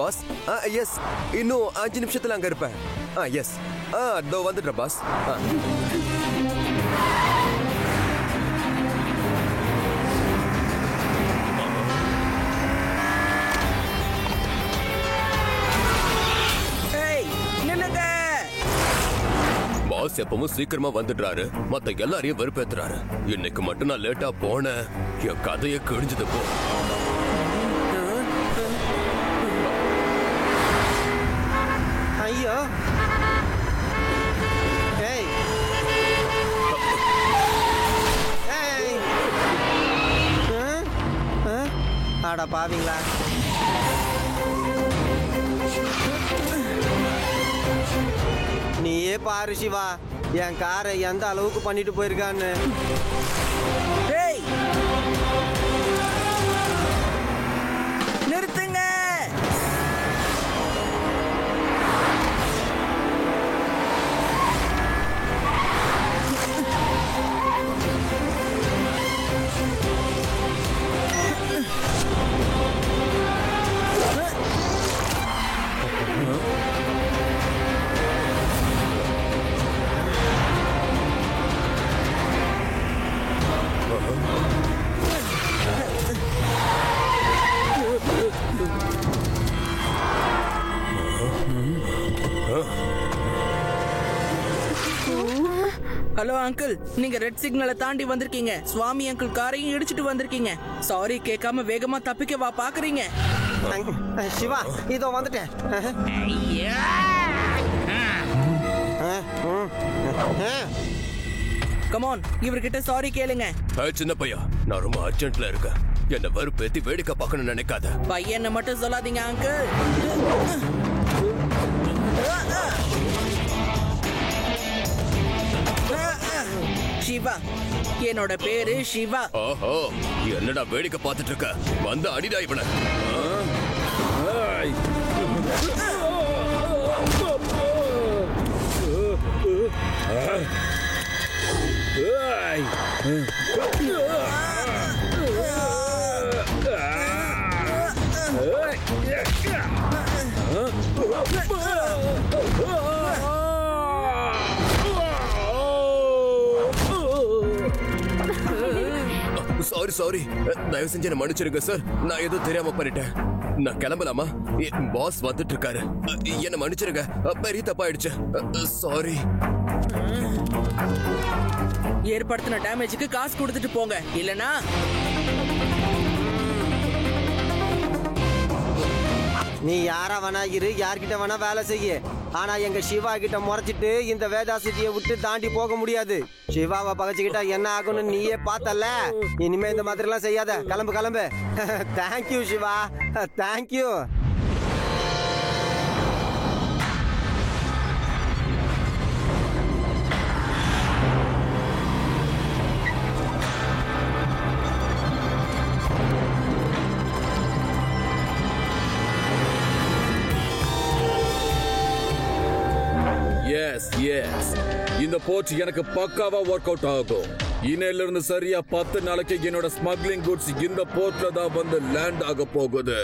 Pass. S, இன்னும் 5 நிமிஷத்துல அங்க இருப்பேன். எஸ், இதோ வந்துடுறேன் பாஸ். பாஸ் எப்பவும் சீக்கிரமா வந்துடுறாரு, மத்த எல்லாரையும் வெறுப்பேத்துறாரு. இன்னைக்கு மட்டும் நான் லேட்டா போனேன், என் கதையை கிழிஞ்சது போ. ஐயோ, ஆடா பாவீங்களா. நீயே பாரு சிவா, என் காரை எந்த அளவுக்கு பண்ணிட்டு போயிருக்கான்னு. நிறுத்துங்க. ஹலோ அங்கிள், நீங்க ரெட் சிக்னலை தாண்டி வந்திருக்கீங்க. சுவாமி அங்கிள் காரையும் இடிச்சிட்டு வந்திருக்கீங்க. சாரி கேட்காம வேகமா தப்பிக்க வா பாக்குறீங்க. சிவா, இதோ வந்துட்டேன். கமான், இவர்கிட்ட சாரி கேளுங்க. சின்ன பையா, நான் ரொம்ப அர்ஜென்ட்ல இருக்கேன். என்ன வெறுப்பேத்தி வேடிக்கை பார்க்கணும்னு நினைக்காத. பையனை மட்டும் சொல்லாதீங்க அங்கிள். சிவா, என்னோட பேரு சிவா. ஓஹோ, என்னடா வேடிக்கை பார்த்துட்டு இருக்க? வந்து அடிடா இவனை. சாரி, தயவு செஞ்சு என்ன மன்னிச்சிருங்க சார். நான் ஏதோ தெரியாம பண்ணிட்டேன். நான் கிளம்பலாமா? பாஸ் வந்துட்டு இருக்காரு. என்ன மன்னிச்சிருங்க, பெரிய தப்பாயிடுச்சு. சாரி. ஏற்படுத்தின டேமேஜுக்கு காசு கொடுத்துட்டு போங்க, இல்லனா நீ யாரா வேணா இரு, யார்கிட்ட வேணா வேலை செய்ய. ஆனா எங்க சிவா கிட்ட முறைச்சிட்டு இந்த வேதாசிட்டியை விட்டு தாண்டி போக முடியாது. சிவாவை பகச்சுக்கிட்டா என்ன ஆகும்னு நீயே பார்த்தல. இனிமே இந்த மாதிரி எல்லாம் செய்யாத. கிளம்பு கிளம்பு. Thank you Shiva, thank you. இந்த போர்ட் எனக்கு பக்காவா ஒர்க் அவுட் ஆகும். இன்னையில இருந்து சரியா 10 நாளைக்கு என்னோட ஸ்மக்லிங் குட்ஸ் இந்த போர்ட்ல தான் வந்து லேண்ட் ஆக போகுது.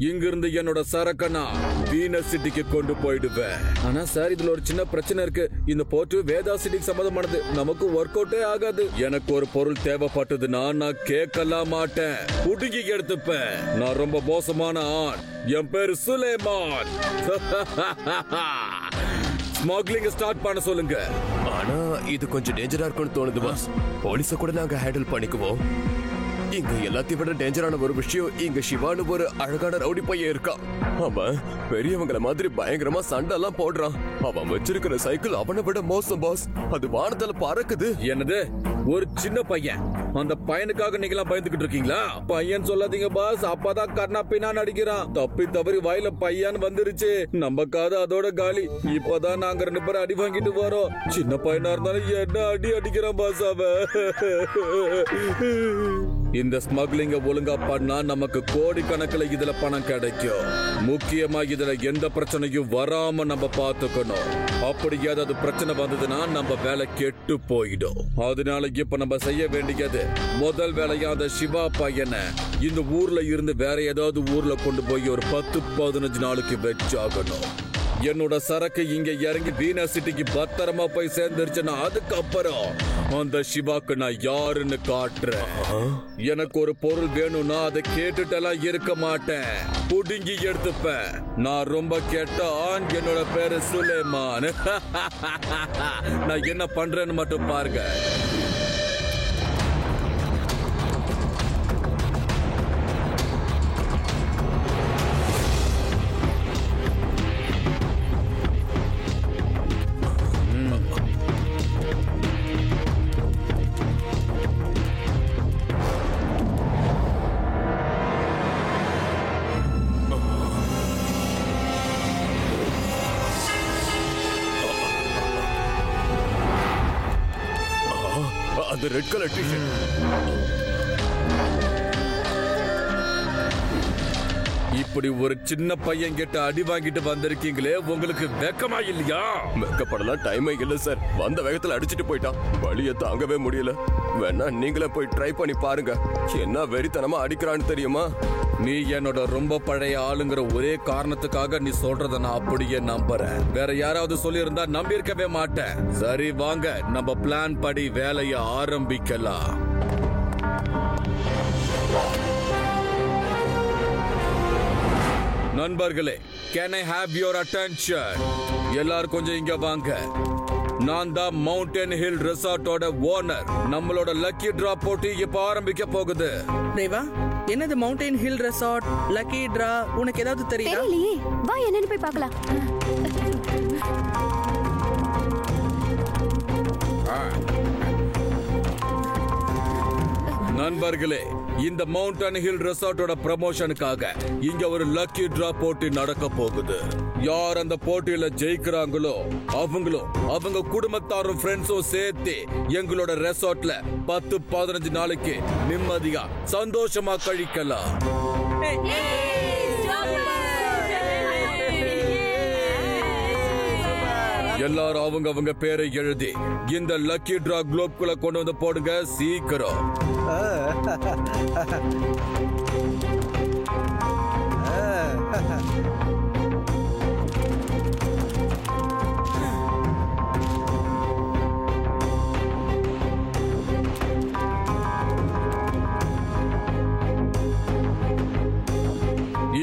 இங்கிருந்து என்னோட சரக்க நான் வீனஸ் சிட்டிக்கு கொண்டு போயிடுவேன். ஆனா சார், இதுல ஒரு சின்ன பிரச்சனை இருக்கு. இந்த போர்ட் வேதா சிட்டிக்கு சம்பந்தமானது, நமக்கு ஒர்க் அவுட்டே ஆகாது. எனக்கு ஒரு பொருள் தேவைப்பட்டதுன்னா நான் கேட்கலாம் மாட்டேன், புடுங்கி எடுத்துப்பேன். நான் ரொம்ப மோசமான ஆண். என் பேரு சுலைமான். ஸ்மக்லிங் ஸ்டார்ட் பண்ண சொல்லுங்க. ஆனா இது கொஞ்சம் டேஞ்சரா இருக்கும்னு தோணுது பாஸ். போலீஸ கூட நாங்க ஹேண்டில் பண்ணிக்குவோம். இங்க எல்லாத்தையும் விட டேஞ்சரான ஒரு விஷயம், இங்க சிவானு ஒரு அழகான ரவுடி பையன் இருக்கான். அவன் பெரியவங்கள மாதிரி பயங்கரமா சண்டை எல்லாம் போடுறான். அவன் வச்சிருக்கிற சைக்கிள் அவனை விட மோசம் பாஸ். அது வானத்துல பறக்குது. என்னது, ஒரு சின்ன பையன்? அந்த பையனுக்காக நீங்க பயந்துகிட்டு இருக்கீங்களா? பையன் சொல்லாதீங்க பாஸ், அப்பதான் கண்ணா பின்னா நடிக்கிறான். தப்பி தவறி வாயில பையன் வந்துருச்சு. நம்ம காது அதோட காலி. இப்பதான் நாங்க 2 பேரும் அடி வாங்கிட்டு வரோம். சின்ன பையனா இருந்தாலும் என்ன அடி அடிக்கிறான் பாஸ் அவன். இந்த ஸ்மக்லிங்க ஒழுங்கா பண்ணா நமக்கு கோடி கணக்குல இதுல பணம் கிடைக்கும். முக்கியமா இதுல எந்த பிரச்சனையும் வராம நம்ம பாத்துக்கணும். அப்படி ஏதாவது பிரச்சனை வந்ததுன்னா நம்ம வேலை கெட்டு போயிடும். அதனால இப்ப நம்ம செய்ய வேண்டியது முதல் வேலையா அந்த சிவா பையனை இந்த ஊர்ல இருந்து வேற ஏதாவது ஊர்ல கொண்டு போய் ஒரு 10-15 நாளைக்கு வச்சாகணும். என்னோட சரக்கு இங்க இறங்கி வீணா சிட்டிக்கு பத்திரமா போய் சேர்ந்துருச்சுன்னா அதுக்கப்புறம் அந்த சிவாக்கு நான் யாருன்னு காட்டுறேன். எனக்கு ஒரு பொருள் வேணும்னா அதை கேட்டுட்டெல்லாம் இருக்க மாட்டேன், புடுங்கி எடுத்துப்பேன். நான் ரொம்ப கெட்ட ஆண். என்னோட பேரு சுலைமான். நான் என்ன பண்றேன்னு மட்டும் பாருங்க. அந்த ரெட் கலர் டிஷர்ட். இப்படி ஒரு சின்ன பையன் கிட்ட அடி வாங்கிட்டு வந்திருக்கீங்களே, உங்களுக்கு வெக்கமா இல்லையா? வெக்கப்படலாம் டைமே இல்ல சார். வந்த வேகத்துல அடிச்சிட்டு போயிட்டான். வலிய தாங்கவே முடியல. வேணா நீங்களே போய் ட்ரை பண்ணி பாருங்க. என்ன வெறித்தனமா அடிக்கிறான்னு தெரியுமா? நீ என்னோட ரொம்ப பழைய ஆளுங்கிற ஒரே காரணத்துக்காக நீ சொல்றத நான் அப்படியே நம்புறேன். வேற யாராவது சொல்லியிருந்தா நம்பியிருக்கவே மாட்டேன். சரி வாங்க, நம்ம பிளான் படி வேலைய ஆரம்பிக்கலாம். நண்பர்களே, can I have your attention? எல்லாரும் கொஞ்சம் இங்க வாங்க. நான் தான் மவுண்டன் ஹில் ரிசார்ட்டோட ஓனர். நம்மளோட லக்கி டிரா போட்டி இப்ப ஆரம்பிக்க போகுது. தேவா, என்னது mountain hill resort lucky draw? உனக்கு ஏதாவது தெரியுதா? தெரியலையே, வா என்னன்னு போய் பார்க்கலாம். நண்பர்களே, இந்த மவுண்டன் ஹில் ரிசார்ட்டோட ப்ரமோஷனுக்காக இங்க ஒரு லக்கி டிரா போட்டி நடக்க போகுது. யார் அந்த போட்டியில ஜெயிக்கிறாங்களோ அவங்க குடும்பத்தாரும் ஃப்ரெண்ட்ஸும் சேர்த்து எங்களோட ரெசார்ட்ல 10-15 நாளைக்கு நிம்மதியா சந்தோஷமா கழிக்கலாம். எல்லாரும் அவங்க பேரை எழுதி இந்த லக்கி டிரா குளோப் குள்ள கொண்டு வந்து போடுங்க சீக்கிரம்.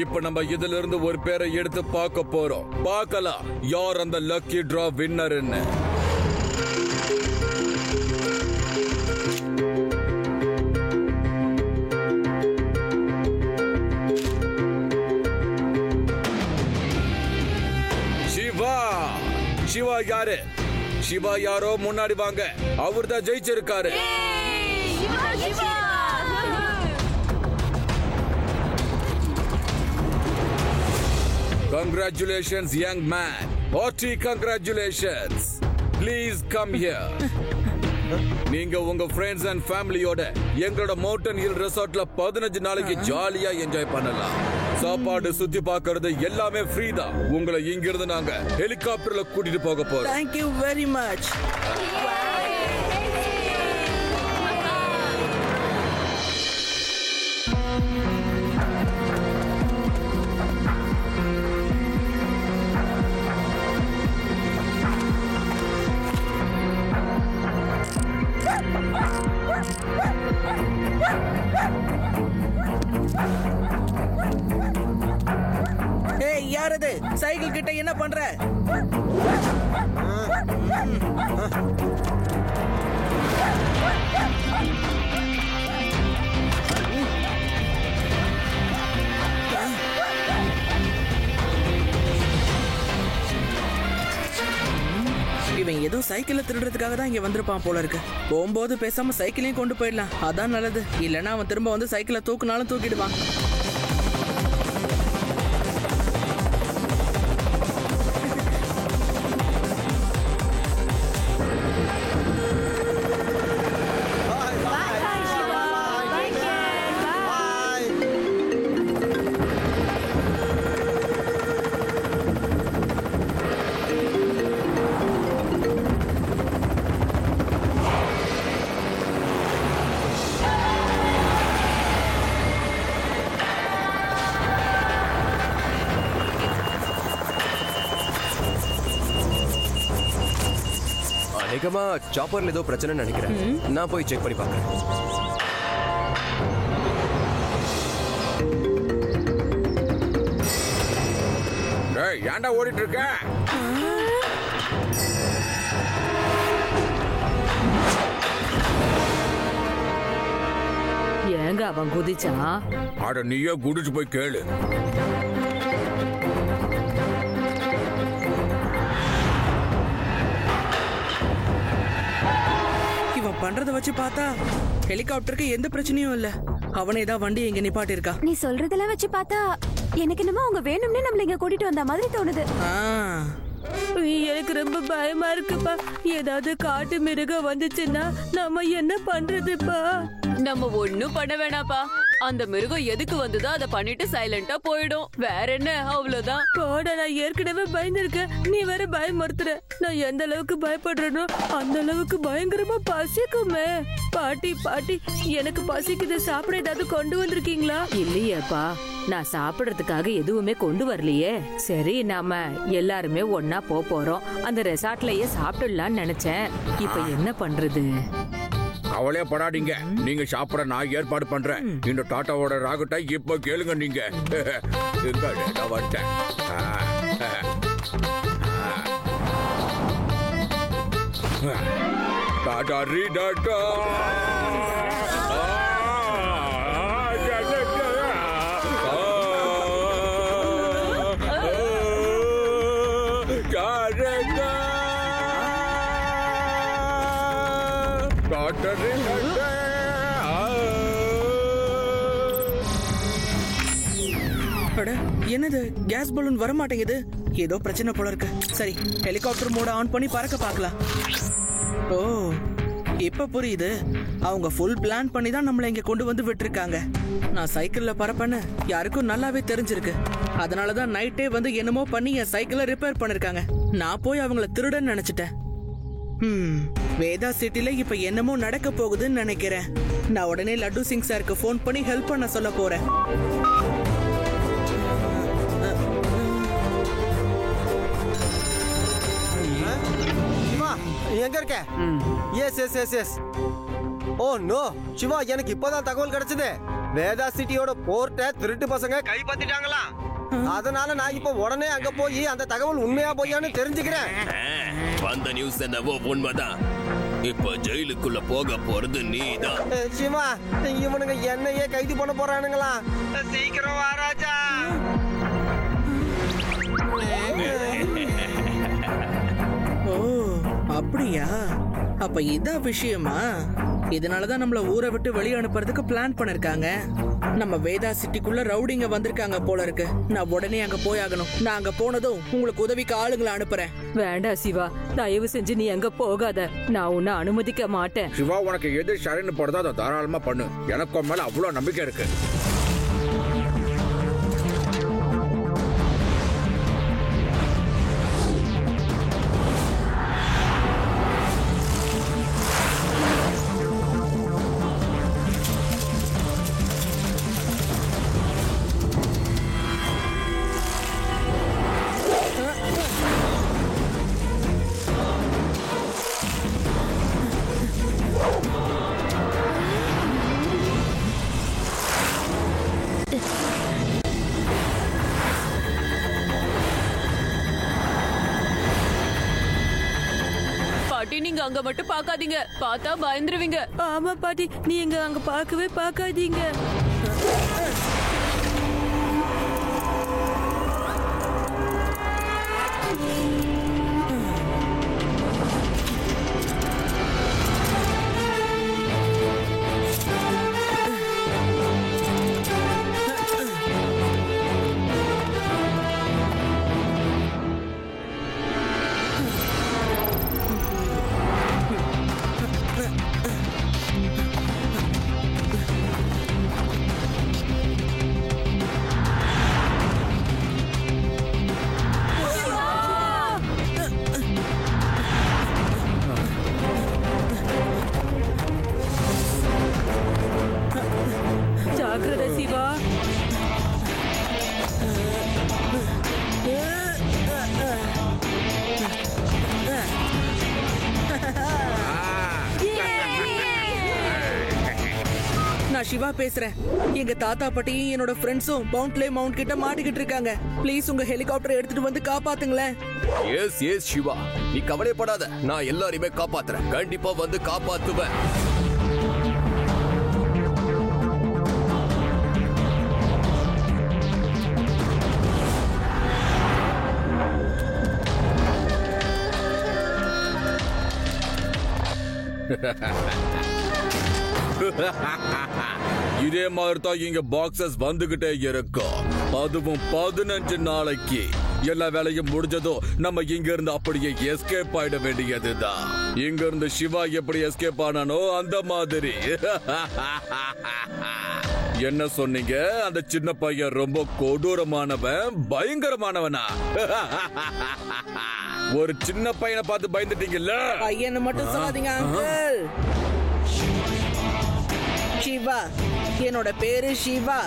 இப்ப நம்ம இதுல இருந்து ஒரு பேரை எடுத்து பார்க்க போறோம். பார்க்கலாம் யார் அந்த லக்கி டிரா வின்னர்னு. சிவா யாரு? சிவா யாரோ முன்னாடி வாங்க. அவர் தான் ஜெயிச்சிருக்காரு. Congratulations, young man. Hearty congratulations. Please come here. நீங்க உங்க ஃப்ரெண்ட்ஸ் அண்ட் ஃபேமிலியோட எங்களோட மவுண்டன் ஹில் ரிசார்ட்ல 15 நாளைக்கு ஜாலியா என்ஜாய் பண்ணலாம். சாப்பாடு, சுத்தி பார்க்கிறது எல்லாமே ஃப்ரீ தான். உங்களை இங்கிருந்து நாங்க ஹெலிகாப்டர்ல கூட்டிட்டு போக போறோம். Thank you very much. ஏய், யாரது? சைக்கிள் கிட்ட என்ன பண்ற? இவன் ஏதோ சைக்கிளை திருடுறதுக்காக தான் இங்க வந்திருப்பான் போல இருக்கு. போகும்போது பேசாம சைக்கிளையும் கொண்டு போயிடலாம், அதான் நல்லது. இல்லைன்னா அவன் திரும்ப வந்து சைக்கிளை தூக்குனாலும் தூக்கிடுவான். அநேகமா சாப்பர்ல ஏதோ பிரச்சனை நினைக்கிறேன். நான் போய் செக் பண்ணி பார்க்கறேன். டேய் ஏன்டா ஓடிட்டு இருக்க? ஏங்க அவன் குதிச்சான்? அட நீயே குடிச்சு போய் கேளு. இவன் பண்றத வச்சு பார்த்தா ஹெலிகாப்டருக்கு எந்த பிரச்சனையும் இல்ல. அவனே தான் வண்டி எங்க நிப்பாட்டி இருக்கா. நீ சொல்றதெல்லாம் வச்சு பார்த்தா எனக்கு என்னமோ அவங்க வேணும்னே நம்மள இங்க கூட்டிட்டு வந்த மாதிரி தோணுது. எனக்கு ரொம்ப பயமா இருக்குப்பா. ஏதாவது காட்டு மிருகம் வந்துச்சுன்னா நம்ம என்ன பண்றதுப்பா? நம்ம ஒண்ணும் பண்ண வேணாப்பா. அந்த மிருகம் எதுக்கு வந்ததோ அதை பண்ணிட்டு சைலண்டா போயிடும். வேற என்ன, அவ்வளவுதான். போட, நான் ஏற்கனவே பயந்துருக்கேன். நீ வேற பயமுறுத்துற. நான் எந்த அளவுக்கு பயப்படுறேனோ அந்த அளவுக்கு பயங்கரமா பசிக்குமே. பாட்டி பாட்டி, எனக்கு பசிக்குது, சாப்பிட ஏதாவது கொண்டு வந்திருக்கீங்களா? இல்லையேப்பா, நான் சாப்பிடறதுக்காக எதுவுமே கொண்டு வரலையே. சரி, நாம எல்லாருமே ஒன்னா போறோம். அந்த ரெசார்ட்லயே சாப்பிடலாம்னு நினைச்சேன். இப்ப என்ன பண்றது? கவலையே படாதீங்க, நீங்க சாப்பிட நான் ஏற்பாடு பண்றேன். இந்த டாட்டாவோட ராகட்டை இப்ப கேளுங்க. நீங்க வந்துட்டேன். டாடா ரீ டாட்டா. என்னது, கேஸ் பலூன் வர மாட்டேங்குது. ஏதோ பிரச்சனை போல இருக்கு. சரி, ஹெலிகாப்டர் மோட ஆன் பண்ணி பறக்க பார்க்கலாம். ஓ, இப்ப புரியுது. அவங்க ஃபுல் பிளான் பண்ணி தான் நம்மள இங்க கொண்டு வந்து விட்டுருக்காங்க. நான் சைக்கிள்ல பறப்பேன்னு யாருக்கும் நல்லாவே தெரிஞ்சிருக்கு. அதனாலதான் நைட்டே வந்து என்னமோ பண்ணி என் சைக்கிளை ரிப்பேர் பண்ணிருக்காங்க. நான் போய் அவங்கள திருடன்னு நினைச்சிட்டேன். வேதா சிட்டில இப்ப என்னமோ நடக்க போகுதுன்னு நினைக்கிறேன். நான் உடனே லட்டு சிங் சாருக்கு போன் பண்ணி ஹெல்ப் பண்ண சொல்ல போறேன். எங்க இருக்க? Yes yes yes yes. Oh no Shiva, எனக்கு இப்பதான் தகவல் கிடைச்சது. வேதா சிட்டியோட போர்ட்டை திருட்டு பசங்க கைப்பற்றிட்டாங்களாம். அதனால நான் இப்ப உடனே அங்க போய் அந்த தகவல் உண்மையா பொய்யான்னு தெரிஞ்சுக்கிறேன். வந்த நியூஸ் என்னவோ உண்மைதான். இப்ப ஜெயிலுக்குள்ள போக போறது நீதான். சிவா, இவனுங்க என்னையே கைது பண்ண போறானுங்களா? சீக்கிரம் வா ராஜா. ஓ, அப்படியா? அப்ப இதான் விஷயமா? இதனாலதான் நம்மள ஊரை விட்டு வெளியே அனுப்புறதுக்கு பிளான் பண்ணிருக்காங்க. நம்ம வேதா சிட்டிக்குள்ள ரவுடிங்க வந்திருக்காங்க போல இருக்கு. நான் உடனே அங்க போயாகணும். நான் அங்க போனதும் உங்களுக்கு உதவிக்கு ஆளுங்களை அனுப்புறேன். வேண்டாம் சிவா, தயவு செஞ்சு நீ அங்க போகாத. நான் உன்னை அனுமதிக்க மாட்டேன். சிவா, உனக்கு எது சரின்னு போறதோ அதை தாராளமா பண்ணு. எனக்கு மேல அவ்வளவு நம்பிக்கை இருக்கு. நீங்க அங்க மட்டும் பாக்காதீங்க, பார்த்தா பயந்துருவீங்க. ஆமா பாட்டி, நீங்க அங்க பார்க்கவே பார்க்காதீங்க. நான் சிவா பேசுறேன். எங்க தாத்தா பாட்டியும் என்னோட ஃப்ரெண்ட்ஸும் மவுண்ட்லே மவுண்ட் கிட்ட மாட்டிக்கிட்டு இருக்காங்க. ப்ளீஸ் உங்க ஹெலிகாப்டர் எடுத்துட்டு வந்து காப்பாத்துங்களேன். எஸ் எஸ் சிவா, நீ கவலைப்படாத, நான் எல்லாரையுமே காப்பாத்துறேன். கண்டிப்பா வந்து காப்பாத்துவேன். இதே மாதிரி தான் இங்க பாக்ஸஸ் வந்துகிட்டே இருக்கும். அதுவும் 15 நாளைக்கு. எல்லா வேலையும் முடிஞ்சதும் நம்ம இங்க இருந்து அப்படியே எஸ்கேப் ஆயிட வேண்டியதுதான். இங்க இருந்து சிவா எப்படி எஸ்கேப் ஆனானோ அந்த மாதிரி. என்ன சொன்னீங்க? அந்த சின்ன பையன் ரொம்ப கொடூரமானவன், பயங்கரமானவனா? ஒரு சின்ன பையனை பார்த்து பயந்துட்டீங்கல்ல? பையனை மட்டும் சொல்லாதீங்க அங்கிள். சிவா, என்னோட பேரு சிவா.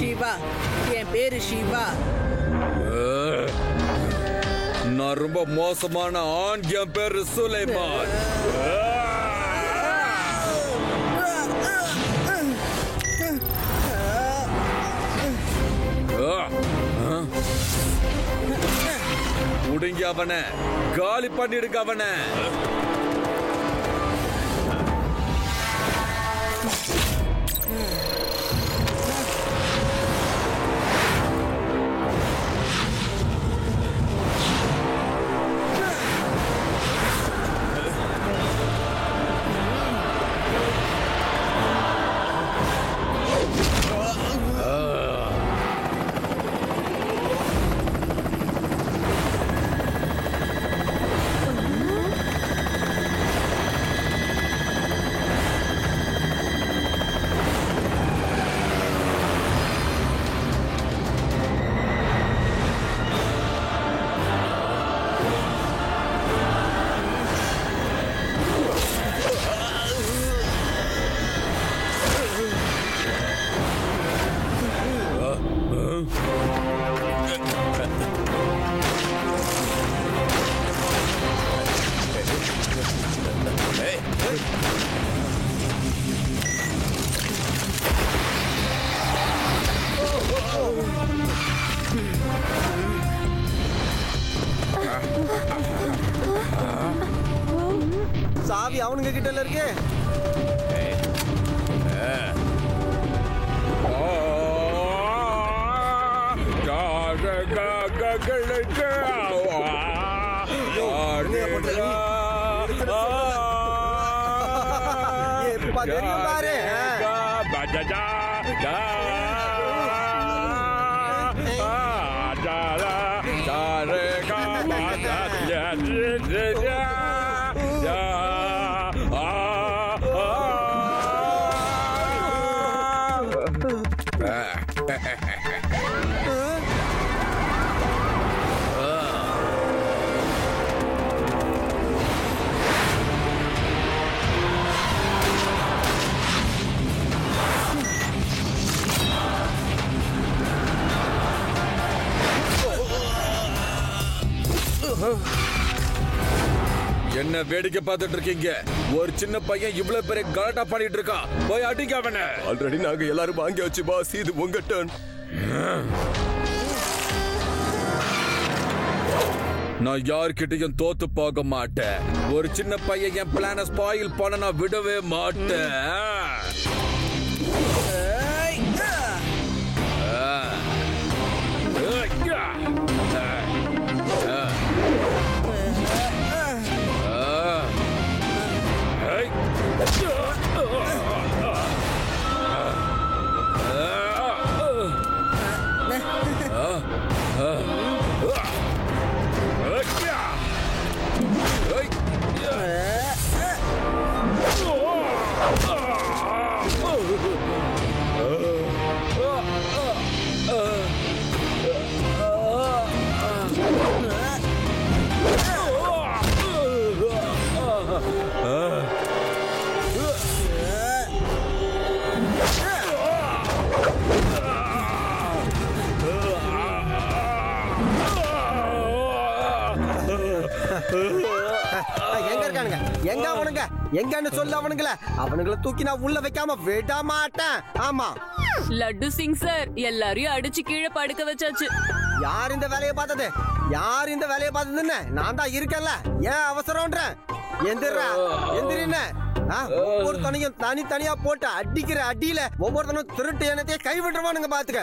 சிவா, என் பேரு சிவா. நான் ரொம்ப மோசமான ஆண். என் பேரு சுலைமான். உடுங்க அவனை, காலி பண்ணிடுங்க அவனை. சாவி அவனுங்க கிட்ட இருக்கு. தெரியும் பாரு. என்ன வேடிக்கை பார்த்துட்டு இருக்கீங்க? ஒரு சின்ன பையன் இவ்வளவு பெரிய கலாட்டா பண்ணிட்டு இருக்கான். போய் அடிங்க அவனை. ஆல்ரெடி நாங்க எல்லாரும் வாங்கியாச்சு பாஸ், இது உங்க டர்ன். நான் யார்கிட்டயும் தோத்து போக மாட்டேன். ஒரு சின்ன பையன் என் பிளான ஸ்பாயில் பண்ண நான் விடவே மாட்டேன். போயிட்டானுங்க. எங்க அவனுங்க? எங்கன்னு சொல்ல அவனுங்கள தூக்கி நான் உள்ள வைக்காம விட மாட்டேன். ஆமா, லட்டு சிங் சார் எல்லாரையும் அடிச்சு கீழே படுக்க வச்சாச்சு. யார் இந்த வேலையை பார்த்தது? யார் இந்த வேலையை பார்த்ததுன்னு? நான் தான் இருக்கேன்ல, ஏன் அவசரம்ன்ற? எந்திரா, எந்திரின்ன. ஒவ்வொருத்தனையும் தனித்தனியா போட்டு அடிக்கிற அடியில ஒவ்வொருத்தனும் திருட்டு எண்ணத்தையே கைவிட்டுருவானுங்க பாத்துக்க.